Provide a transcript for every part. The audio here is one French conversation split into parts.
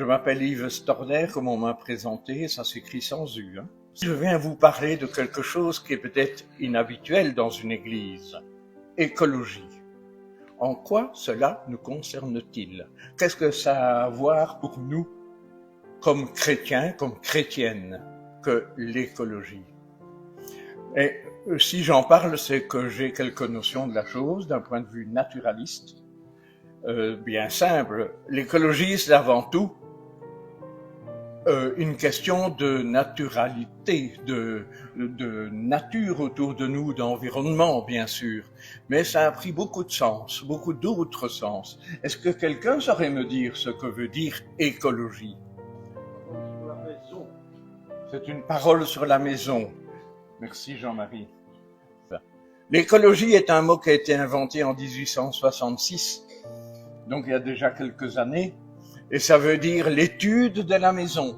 Je m'appelle Yves Storner, comme on m'a présenté, ça s'écrit sans U. Je viens vous parler de quelque chose qui est peut-être inhabituel dans une église. Écologie. En quoi cela nous concerne-t-il? Qu'est-ce que ça a à voir pour nous, comme chrétiens, comme chrétiennes, que l'écologie? Et si j'en parle, c'est que j'ai quelques notions de la chose, d'un point de vue naturaliste. Bien simple, l'écologie, c'est avant tout une question de naturalité, de nature autour de nous, d'environnement, bien sûr. Mais ça a pris beaucoup de sens, beaucoup d'autres sens. Est-ce que quelqu'un saurait me dire ce que veut dire écologie? C'est une parole sur la maison. Merci Jean-Marie. L'écologie est un mot qui a été inventé en 1866, donc il y a déjà quelques années, et ça veut dire l'étude de la maison.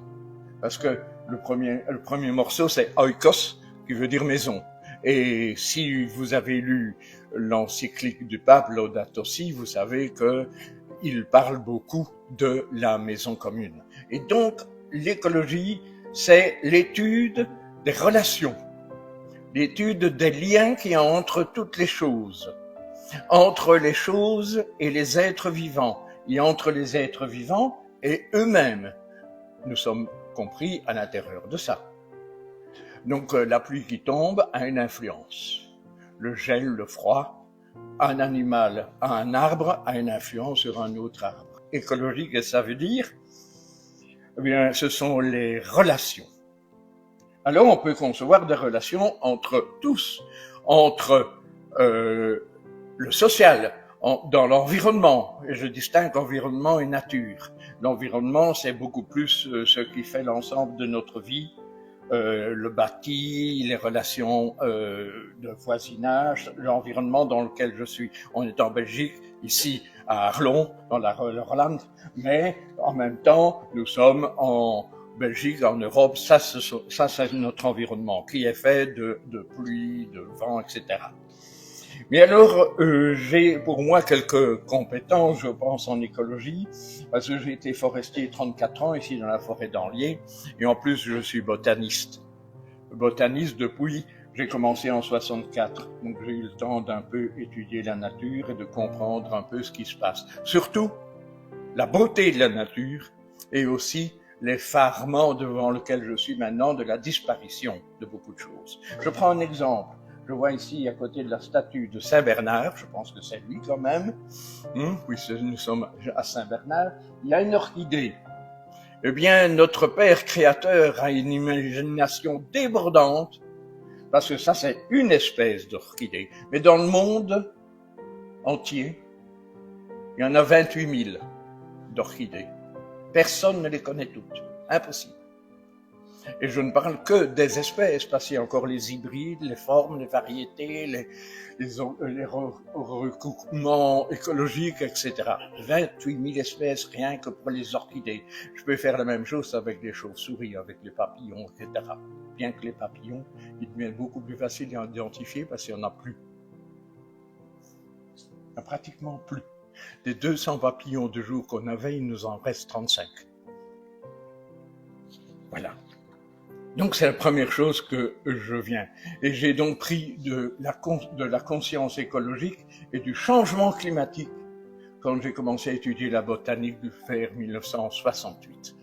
Parce que le premier morceau, c'est oikos, qui veut dire maison. Et si vous avez lu l'encyclique du pape Laudato Si, vous savez qu'il parle beaucoup de la maison commune. Et donc, l'écologie, c'est l'étude des relations, l'étude des liens qu'il y a entre toutes les choses et les êtres vivants, et entre les êtres vivants et eux-mêmes. Nous sommes compris à l'intérieur de ça. Donc la pluie qui tombe a une influence. Le gel, le froid, un animal, un arbre a une influence sur un autre arbre. Écologie, qu'est-ce que ça veut dire? Eh bien, ce sont les relations. Alors on peut concevoir des relations entre tous, entre le social, dans l'environnement, et je distingue environnement et nature. L'environnement, c'est beaucoup plus ce qui fait l'ensemble de notre vie, le bâti, les relations de voisinage, l'environnement dans lequel je suis. On est en Belgique, ici à Arlon, dans le Roland, mais en même temps, nous sommes en Belgique, en Europe, ça c'est notre environnement, qui est fait de pluie, de vent, etc. Mais alors, j'ai pour moi quelques compétences, je pense, en écologie, parce que j'ai été forestier 34 ans ici dans la forêt d'Anlier, et en plus je suis botaniste. Botaniste depuis, j'ai commencé en 64, donc j'ai eu le temps d'un peu étudier la nature et de comprendre un peu ce qui se passe. Surtout, la beauté de la nature, et aussi l'effarement devant lequel je suis maintenant de la disparition de beaucoup de choses. Je prends un exemple. Je vois ici, à côté de la statue de Saint-Bernard, je pense que c'est lui quand même, puisque nous sommes à Saint-Bernard, il y a une orchidée. Eh bien, notre Père créateur a une imagination débordante, parce que ça, c'est une espèce d'orchidée. Mais dans le monde entier, il y en a 28 000 d'orchidées. Personne ne les connaît toutes. Impossible. Et je ne parle que des espèces, parce qu'il y a encore les hybrides, les formes, les variétés, les recoupements écologiques, etc. 28 000 espèces rien que pour les orchidées. Je peux faire la même chose avec les chauves-souris, avec les papillons, etc. Bien que les papillons, ils deviennent beaucoup plus faciles à identifier parce qu'il n'y en a plus. Il n'y en a pratiquement plus. Des 200 papillons de jour qu'on avait, il nous en reste 35. Voilà. Donc c'est la première chose que je viens. Et j'ai donc pris de la conscience écologique et du changement climatique quand j'ai commencé à étudier la botanique vers 1968.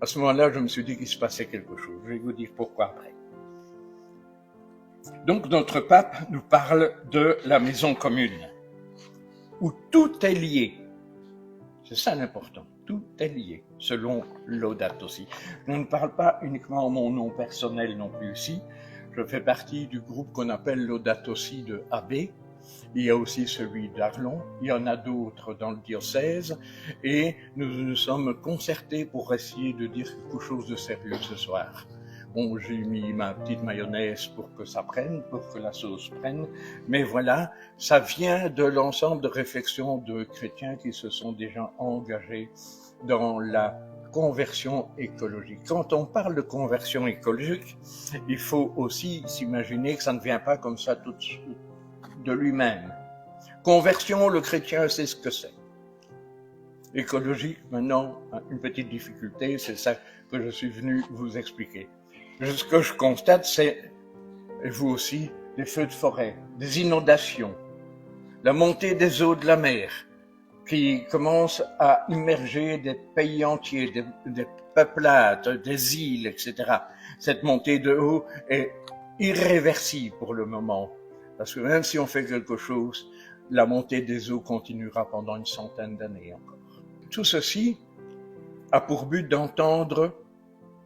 À ce moment-là, je me suis dit qu'il se passait quelque chose. Je vais vous dire pourquoi après. Donc notre pape nous parle de la maison commune, où tout est lié. C'est ça l'important. Tout est lié, selon Laudato Si. Je ne parle pas uniquement en mon nom personnel non plus ici. Je fais partie du groupe qu'on appelle Laudato Si de AB. Il y a aussi celui d'Arlon. Il y en a d'autres dans le diocèse. Et nous nous sommes concertés pour essayer de dire quelque chose de sérieux ce soir. Bon, j'ai mis ma petite mayonnaise pour que ça prenne, pour que la sauce prenne. Mais voilà, ça vient de l'ensemble de réflexions de chrétiens qui se sont déjà engagés dans la conversion écologique. Quand on parle de conversion écologique, il faut aussi s'imaginer que ça ne vient pas comme ça tout de lui-même. Conversion, le chrétien sait ce que c'est. écologique, maintenant, une petite difficulté, c'est ça que je suis venu vous expliquer. Ce que je constate, c'est, et vous aussi, des feux de forêt, des inondations, la montée des eaux de la mer, qui commence à immerger des pays entiers, des peuplades, des îles, etc. Cette montée de eau est irréversible pour le moment, parce que même si on fait quelque chose, la montée des eaux continuera pendant une centaine d'années encore. Tout ceci a pour but d'entendre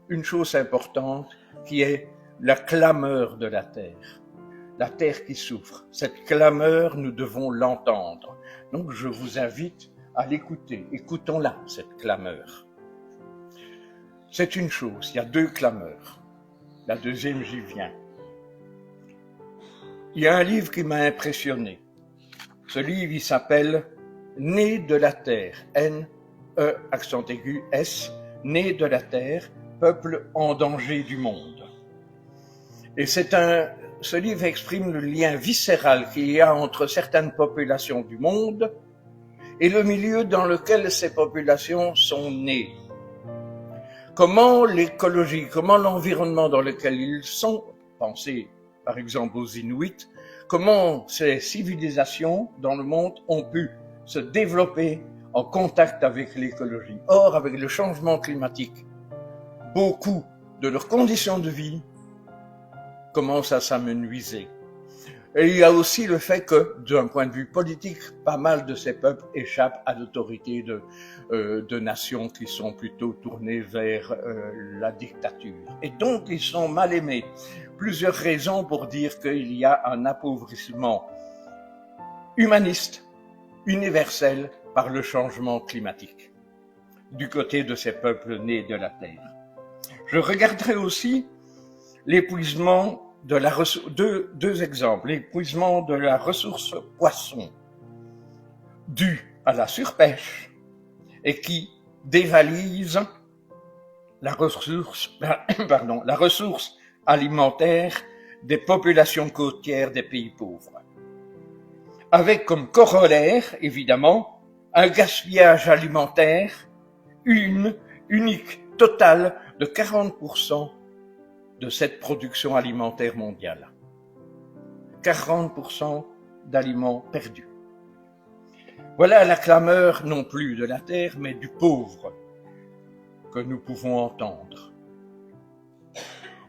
une chose importante qui est la clameur de la terre qui souffre. Cette clameur, nous devons l'entendre. Donc je vous invite à l'écouter. Écoutons-la, cette clameur. C'est une chose, il y a deux clameurs. La deuxième, j'y viens. Il y a un livre qui m'a impressionné. Ce livre, il s'appelle « Né de la terre », N-E, accent aigu, S, « Né de la terre, peuple en danger du monde ». Et ce livre exprime le lien viscéral qu'il y a entre certaines populations du monde et le milieu dans lequel ces populations sont nées. Comment l'écologie, comment l'environnement dans lequel ils sont, pensez par exemple aux Inuits, comment ces civilisations dans le monde ont pu se développer en contact avec l'écologie. Or, avec le changement climatique, beaucoup de leurs conditions de vie commencent à s'amenuiser. Et il y a aussi le fait que, d'un point de vue politique, pas mal de ces peuples échappent à l'autorité de nations qui sont plutôt tournées vers la dictature. Et donc, ils sont mal aimés. Plusieurs raisons pour dire qu'il y a un appauvrissement humaniste, universel, par le changement climatique, du côté de ces peuples nés de la Terre. Je regarderai aussi l'épuisement de la ressource, deux exemples, l'épuisement de la ressource poisson, dû à la surpêche, et qui dévalise la ressource alimentaire des populations côtières des pays pauvres. Avec comme corollaire, évidemment, un gaspillage alimentaire unique, total, de 40% de cette production alimentaire mondiale. 40% d'aliments perdus. Voilà la clameur non plus de la terre, mais du pauvre que nous pouvons entendre.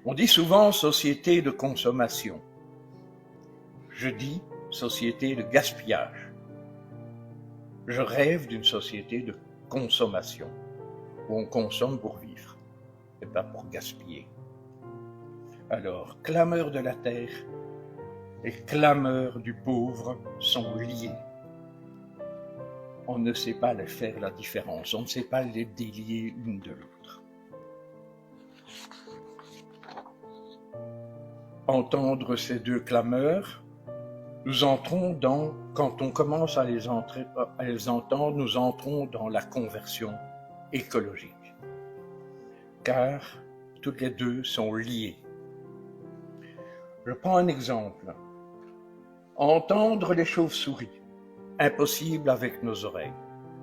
On dit souvent société de consommation. Je dis société de gaspillage. Je rêve d'une société de consommation, où on consomme pour vivre, et pas pour gaspiller. Alors, clameur de la terre et clameur du pauvre sont liés. On ne sait pas les faire la différence, on ne sait pas les délier l'une de l'autre. Entendre ces deux clameurs, nous entrons dans, quand on commence à les entendre, nous entrons dans la conversion écologique. Car toutes les deux sont liées. Je prends un exemple. Entendre les chauves-souris, impossible avec nos oreilles,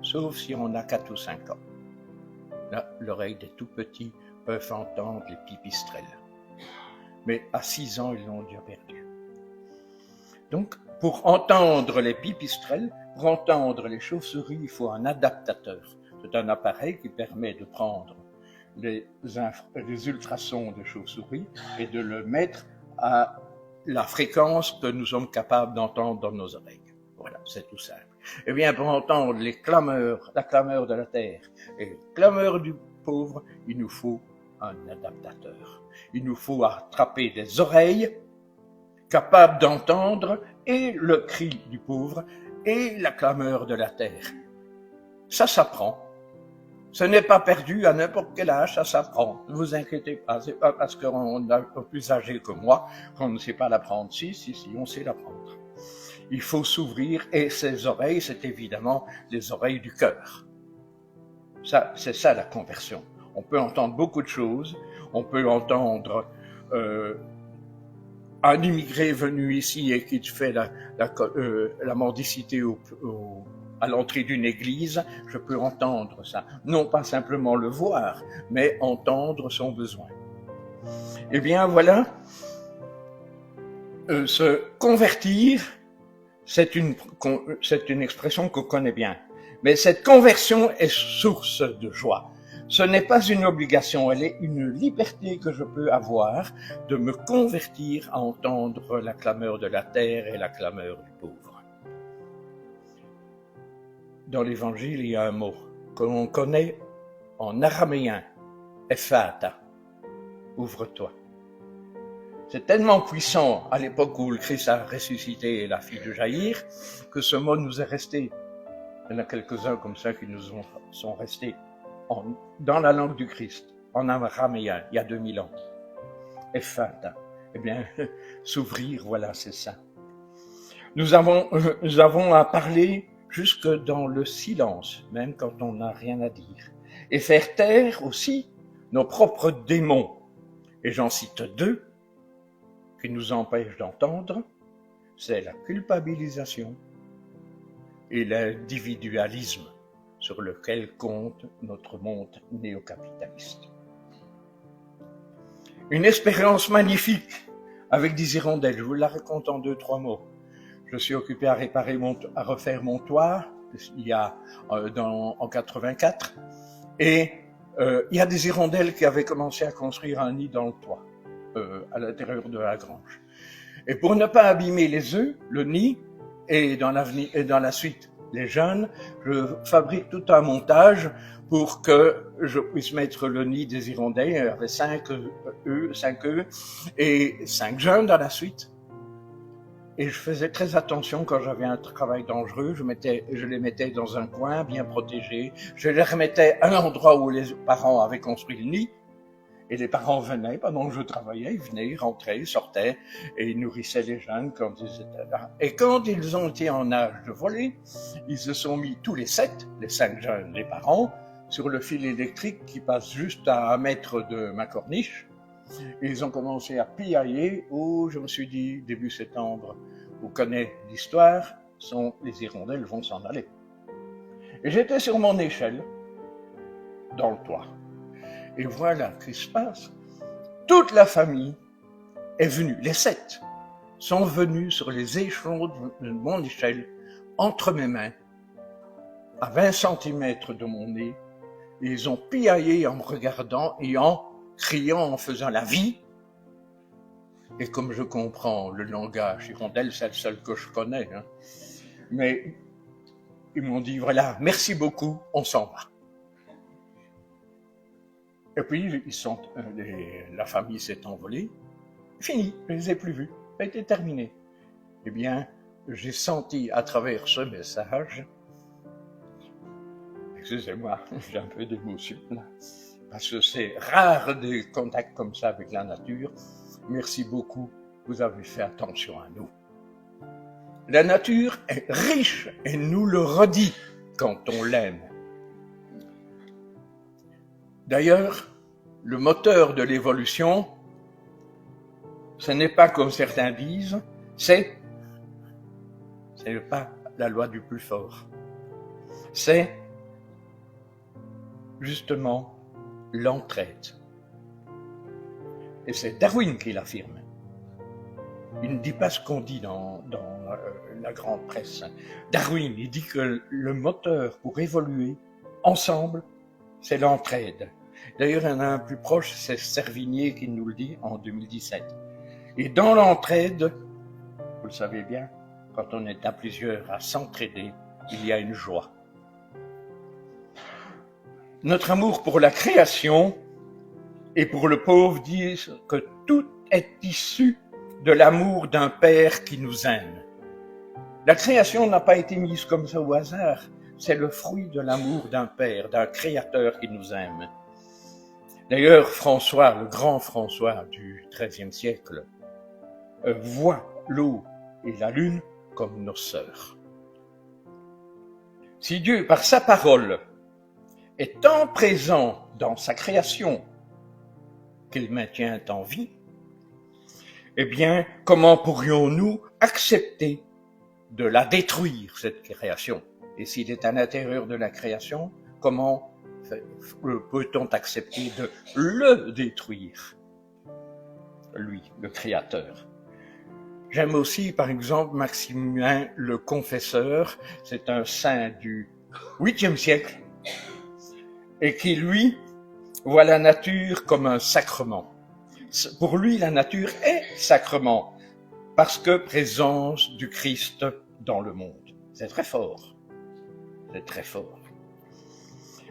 sauf si on a 4 ou 5 ans. Là, l'oreille des tout petits peuvent entendre les pipistrelles. Mais à 6 ans, ils l'ont déjà perdu. Donc, pour entendre les pipistrelles, pour entendre les chauves-souris, il faut un adaptateur. C'est un appareil qui permet de prendre les ultrasons de chauves-souris et de le mettre à la fréquence que nous sommes capables d'entendre dans nos oreilles. Voilà, c'est tout simple. Eh bien, pour entendre la clameur de la terre et la clameur du pauvre, il nous faut un adaptateur. Il nous faut attraper des oreilles capables d'entendre et le cri du pauvre et la clameur de la terre. Ça s'apprend. Ce n'est pas perdu à n'importe quel âge, ça s'apprend. Ne vous inquiétez pas, c'est pas parce qu'on est plus âgé que moi qu'on ne sait pas l'apprendre. Si, on sait l'apprendre. Il faut s'ouvrir et ces oreilles, c'est évidemment les oreilles du cœur. Ça, c'est ça la conversion. On peut entendre beaucoup de choses. On peut entendre un immigré venu ici et qui fait la mendicité à l'entrée d'une église, je peux entendre ça. Non pas simplement le voir, mais entendre son besoin. Eh bien voilà, se convertir, c'est une expression qu'on connaît bien. Mais cette conversion est source de joie. Ce n'est pas une obligation, elle est une liberté que je peux avoir de me convertir à entendre la clameur de la terre et la clameur du pauvre. Dans l'Évangile, il y a un mot que l'on connaît en araméen, Ephata, ouvre-toi. C'est tellement puissant à l'époque où le Christ a ressuscité la fille de Jaïr que ce mot nous est resté. Il y en a quelques-uns comme ça qui nous sont restés dans la langue du Christ, en araméen, il y a 2000 ans. Ephata. Eh bien, s'ouvrir, voilà, c'est ça. Nous avons à parler jusque dans le silence, même quand on n'a rien à dire. Et faire taire aussi nos propres démons. Et j'en cite 2 qui nous empêchent d'entendre, c'est la culpabilisation et l'individualisme sur lequel compte notre monde néocapitaliste. Une expérience magnifique avec des hirondelles, je vous la raconte en 2-3 mots. Je suis occupé à refaire mon toit il y a en 84 et il y a des hirondelles qui avaient commencé à construire un nid dans le toit, à l'intérieur de la grange. Et pour ne pas abîmer les œufs, le nid et dans la suite les jeunes, je fabrique tout un montage pour que je puisse mettre le nid des hirondelles. Il y avait 5 œufs et 5 jeunes dans la suite. Et je faisais très attention quand j'avais un travail dangereux, je les mettais dans un coin bien protégé, je les remettais à l'endroit où les parents avaient construit le nid, et les parents venaient pendant que je travaillais, ils venaient, ils rentraient, ils sortaient, et ils nourrissaient les jeunes quand ils étaient là. Et quand ils ont été en âge de voler, ils se sont mis tous les 7, les 5 jeunes, les parents, sur le fil électrique qui passe juste à 1 mètre de ma corniche, et ils ont commencé à piailler. Je me suis dit, début septembre, vous connaissez l'histoire, les hirondelles vont s'en aller. Et j'étais sur mon échelle, dans le toit. Et voilà ce qui se passe. Toute la famille est venue, les 7 sont venus sur les échelons de mon échelle, entre mes mains, à 20 cm de mon nez, et ils ont piaillé en me regardant et en criant, en faisant la vie. Et comme je comprends le langage hirondelle, c'est le seul que je connais, hein. Mais ils m'ont dit, voilà, merci beaucoup, on s'en va. Et puis, la famille s'est envolée. Fini, je ne les ai plus vus, ça a été terminé. Eh bien, j'ai senti à travers ce message, excusez-moi, j'ai un peu d'émotion là, parce que c'est rare des contacts comme ça avec la nature. Merci beaucoup, vous avez fait attention à nous. La nature est riche et nous le redit quand on l'aime. D'ailleurs, le moteur de l'évolution, ce n'est pas comme certains disent, c'est pas la loi du plus fort. C'est justement l'entraide. Et c'est Darwin qui l'affirme. Il ne dit pas ce qu'on dit dans la grande presse. Darwin, il dit que le moteur pour évoluer ensemble, c'est l'entraide. D'ailleurs, il y en a un plus proche, c'est Servigné qui nous le dit en 2017. Et dans l'entraide, vous le savez bien, quand on est à plusieurs à s'entraider, il y a une joie. Notre amour pour la création et pour le pauvre dit que tout est issu de l'amour d'un Père qui nous aime. La création n'a pas été mise comme ça au hasard, c'est le fruit de l'amour d'un Père, d'un Créateur qui nous aime. D'ailleurs, François, le grand François du XIIIe siècle, voit l'eau et la lune comme nos sœurs. Si Dieu, par sa parole, est tant présent dans sa création qu'il maintient en vie, eh bien, comment pourrions-nous accepter de la détruire, cette création, Et s'il est à l'intérieur de la création, comment peut-on accepter de le détruire, lui, le Créateur? J'aime aussi, par exemple, Maximin le Confesseur, c'est un saint du 8e siècle, et qui, lui, voit la nature comme un sacrement. Pour lui, la nature est sacrement, parce que présence du Christ dans le monde. C'est très fort. C'est très fort.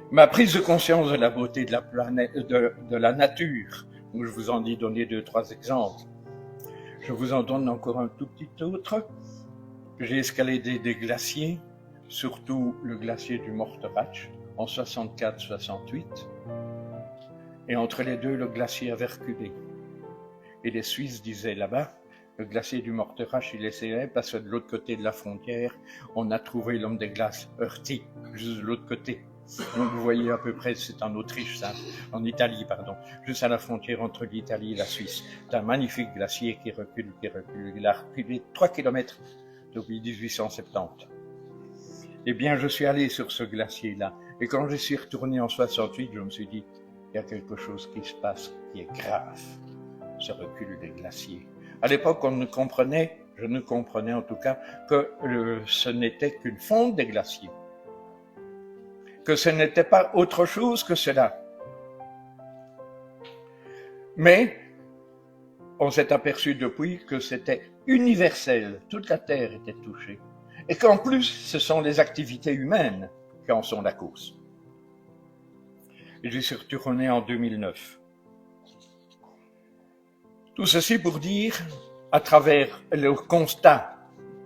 Ma prise de conscience de la beauté de la planète, de la nature, où je vous en ai donné 2-3 exemples. Je vous en donne encore un tout petit autre. J'ai escaladé des glaciers, surtout le glacier du Morteratsch, en 64-68. Et entre les deux, le glacier avait reculé. Et les Suisses disaient là-bas, le glacier du Morteratsch, il est célèbre parce que de l'autre côté de la frontière, on a trouvé l'homme des glaces, Hurti, juste de l'autre côté. Donc vous voyez à peu près, c'est en Autriche, ça, en Italie, pardon, juste à la frontière entre l'Italie et la Suisse. C'est un magnifique glacier qui recule. Il a reculé 3 km depuis 1870. Eh bien, je suis allé sur ce glacier-là. Et quand je suis retourné en 68, je me suis dit, il y a quelque chose qui se passe qui est grave, ce recul des glaciers. À l'époque, je ne comprenais en tout cas, que ce n'était qu'une fonte des glaciers. Que ce n'était pas autre chose que cela. Mais on s'est aperçu depuis que c'était universel, toute la Terre était touchée. Et qu'en plus, ce sont les activités humaines qui en sont la cause. Et j'y suis retourné en 2009. Tout ceci pour dire, à travers le constat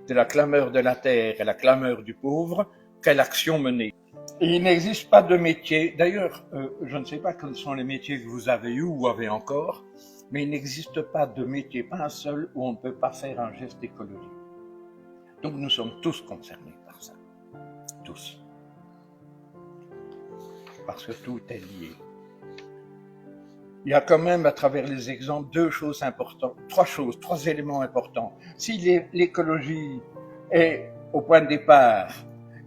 de la clameur de la terre et la clameur du pauvre, quelle action mener. Et il n'existe pas de métier, d'ailleurs, je ne sais pas quels sont les métiers que vous avez eus ou avez encore, mais il n'existe pas de métier, pas un seul, où on ne peut pas faire un geste écologique. Donc nous sommes tous concernés par ça, tous. Parce que tout est lié. Il y a quand même, à travers les exemples, 2 choses importantes, 3 éléments importants. Si l'écologie est, au point de départ,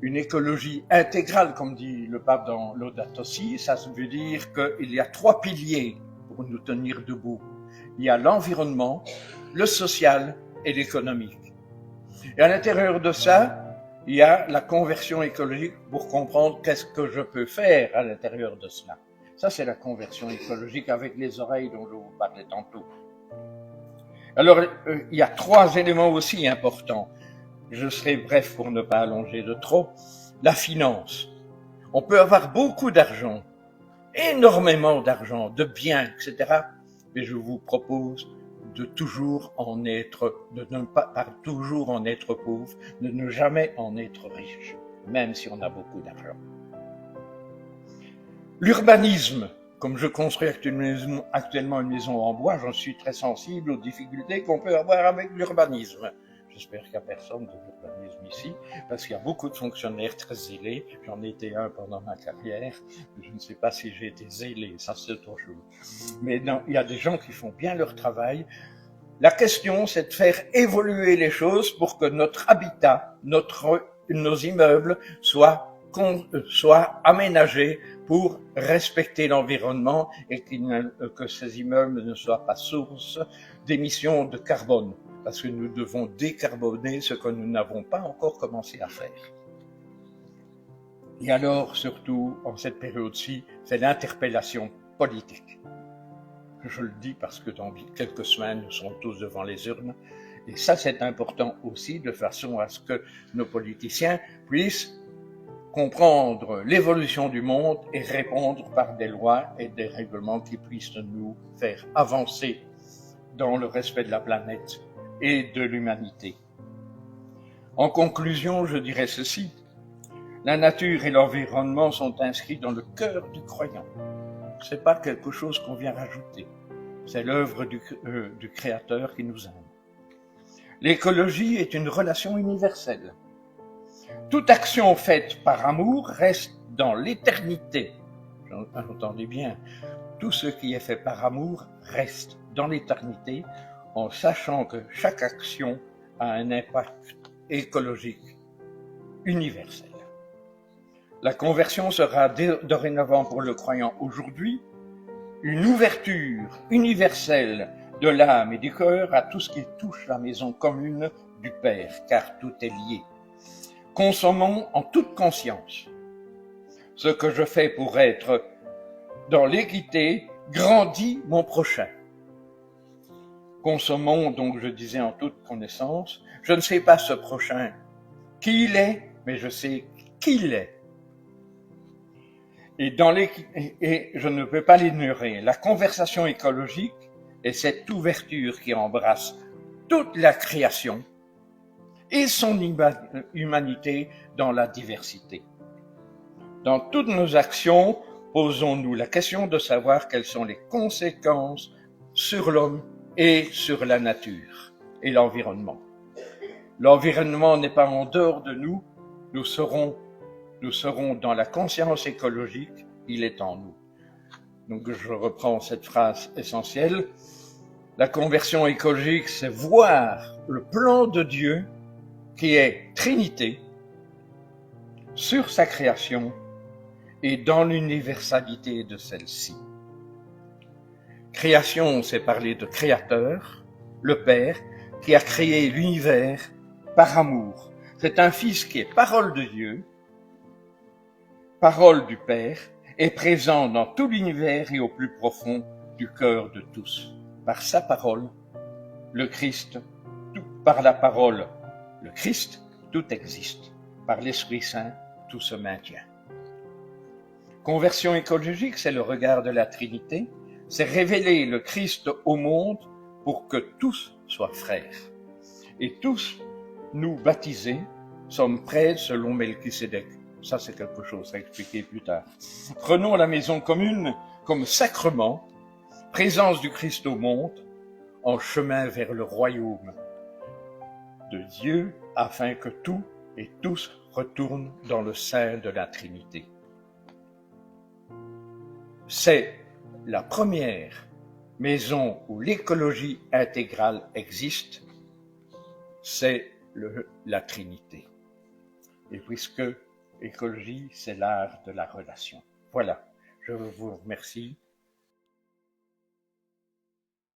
une écologie intégrale, comme dit le pape dans Laudato Si, ça veut dire qu'il y a 3 piliers pour nous tenir debout. Il y a l'environnement, le social et l'économique. Et à l'intérieur de ça, il y a la conversion écologique pour comprendre qu'est-ce que je peux faire à l'intérieur de cela. Ça, c'est la conversion écologique avec les oreilles dont je vous parlais tantôt. Alors, il y a 3 éléments aussi importants. Je serai bref pour ne pas allonger de trop. La finance. On peut avoir beaucoup d'argent, énormément d'argent, de biens, etc. Mais je vous propose de toujours en être, de ne pas toujours en être pauvre, de ne jamais en être riche, même si on a beaucoup d'argent. L'urbanisme, comme je construis actuellement une maison en bois, j'en suis très sensible aux difficultés qu'on peut avoir avec l'urbanisme. J'espère qu'il n'y a personne de l'urbanisme ici, parce qu'il y a beaucoup de fonctionnaires très zélés. J'en ai été un pendant ma carrière. Je ne sais pas si j'ai été zélé, ça c'est autre chose. Mais non, il y a des gens qui font bien leur travail. La question, c'est de faire évoluer les choses pour que notre habitat, nos immeubles soient aménagés pour respecter l'environnement et que ces immeubles ne soient pas source d'émissions de carbone. Parce que nous devons décarboner ce que nous n'avons pas encore commencé à faire. Et alors, surtout, en cette période-ci, c'est l'interpellation politique. Je le dis parce que dans quelques semaines, nous serons tous devant les urnes. Et ça, c'est important aussi, de façon à ce que nos politiciens puissent comprendre l'évolution du monde et répondre par des lois et des règlements qui puissent nous faire avancer dans le respect de la planète et de l'humanité. En conclusion, je dirais ceci. La nature et l'environnement sont inscrits dans le cœur du croyant. C'est pas quelque chose qu'on vient rajouter. C'est l'œuvre du Créateur qui nous aime. L'écologie est une relation universelle. Toute action faite par amour reste dans l'éternité. Entendez bien, tout ce qui est fait par amour reste dans l'éternité, en sachant que chaque action a un impact écologique universel. La conversion sera dorénavant pour le croyant aujourd'hui une ouverture universelle de l'âme et du cœur à tout ce qui touche la maison commune du Père, car tout est lié. Consommons en toute conscience ce que je fais pour être dans l'équité, grandit mon prochain. Consommons donc, je disais, en toute connaissance. Je ne sais pas ce prochain qui il est, mais je sais qu'il est. Et je ne peux pas l'ignorer. La conversation écologique est cette ouverture qui embrasse toute la création et son humanité dans la diversité. Dans toutes nos actions, posons-nous la question de savoir quelles sont les conséquences sur l'homme et sur la nature et l'environnement. L'environnement n'est pas en dehors de nous, nous serons dans la conscience écologique, il est en nous. Donc je reprends cette phrase essentielle. La conversion écologique, c'est voir le plan de Dieu qui est Trinité sur sa création et dans l'universalité de celle-ci. Création, c'est parler de Créateur, le Père, qui a créé l'univers par amour. C'est un Fils qui est parole de Dieu, parole du Père, est présent dans tout l'univers et au plus profond du cœur de tous. Par sa parole, le Christ, par la parole, le Christ, tout existe. Par l'Esprit Saint, tout se maintient. Conversion écologique, c'est le regard de la Trinité, c'est révéler le Christ au monde pour que tous soient frères. Et tous, nous baptisés, sommes prêts selon Melchisédek. Ça, c'est quelque chose à expliquer plus tard. Prenons la maison commune comme sacrement, présence du Christ au monde, en chemin vers le royaume de Dieu, afin que tout et tous retournent dans le sein de la Trinité. C'est la première maison où l'écologie intégrale existe, c'est la Trinité. Et puisque écologie, c'est l'art de la relation. Voilà, je vous remercie